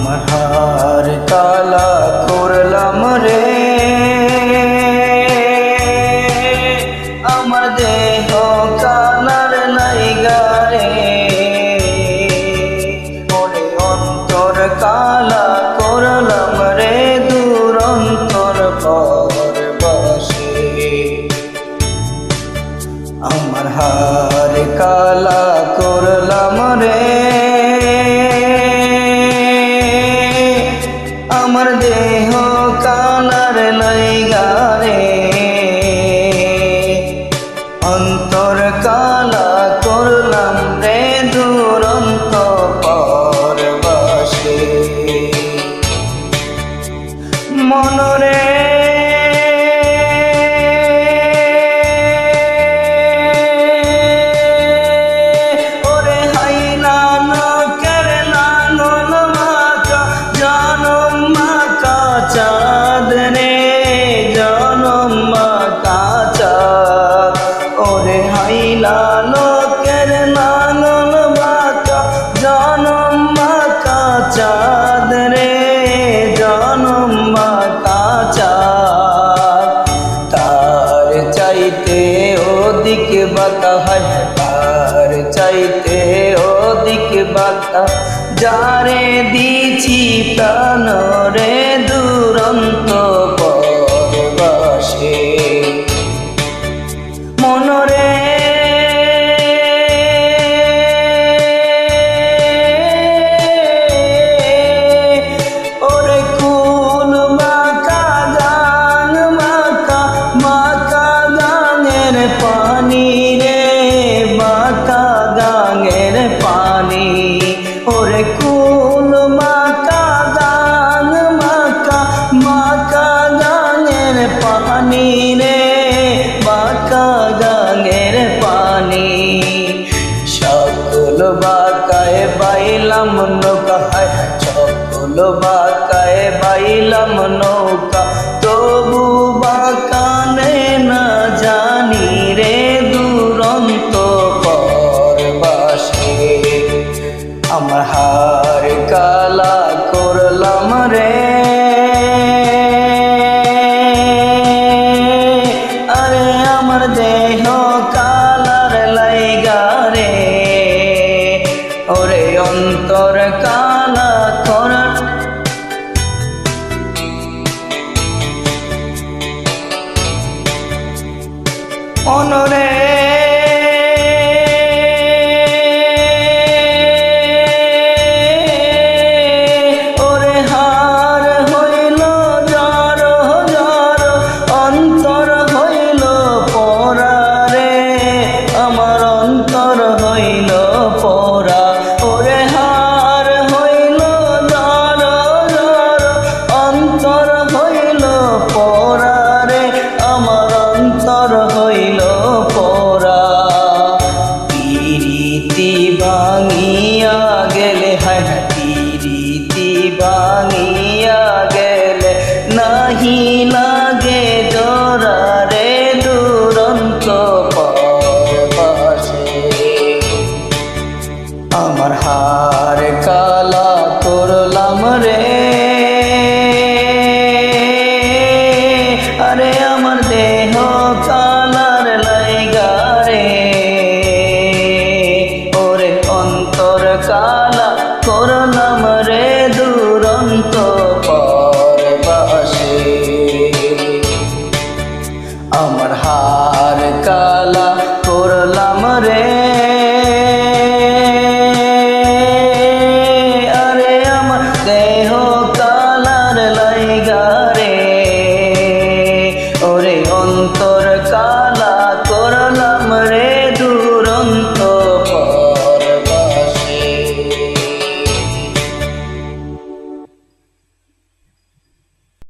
আমার হার কালা করলাম রে, আমার দেহ কালার লাইগা রে, ওরে অন্তর কালা করলাম রে দুরন্তর পরবাসে। আমার হার কালা করলাম রে, আমার দেহ কালার লাইগা রে, অন্তর কালা করলাম রে দুরন্ত পরবাসে। মনরে চাঁদ রে জনম মাকা চাঁদ, ওরে হাইলা লোকের লালন বাঁকা জনম মাকা চাঁদ রে জনম মাকা চাঁদ। তার চাইতে ওদিক বাতা হয়, তার চাইতে ওদিক বাতা, যারে দিছি প্রাণ রে দুরন্ত পরবাসে। মনরে ওরে কুল মাকা গান মাকা, মাকা গাঙের পানি রে, মাকা গাঙের পানি, ওরে কুল মাকা গান মাকা, মাকা গাঙের পানি রে, মাকা গাঙের পানি। সকল বাকায় বাইলাম নৌকা, সকল বাকায় বাইলাম নৌকা, তবু বাকানে না জানি রে দুরন্ত পরবাসে। আমার হার কালা করলাম রে, আরে আমার দেহ কালার লাইগা রে, ওরে অন্তর কালা কর। অনরে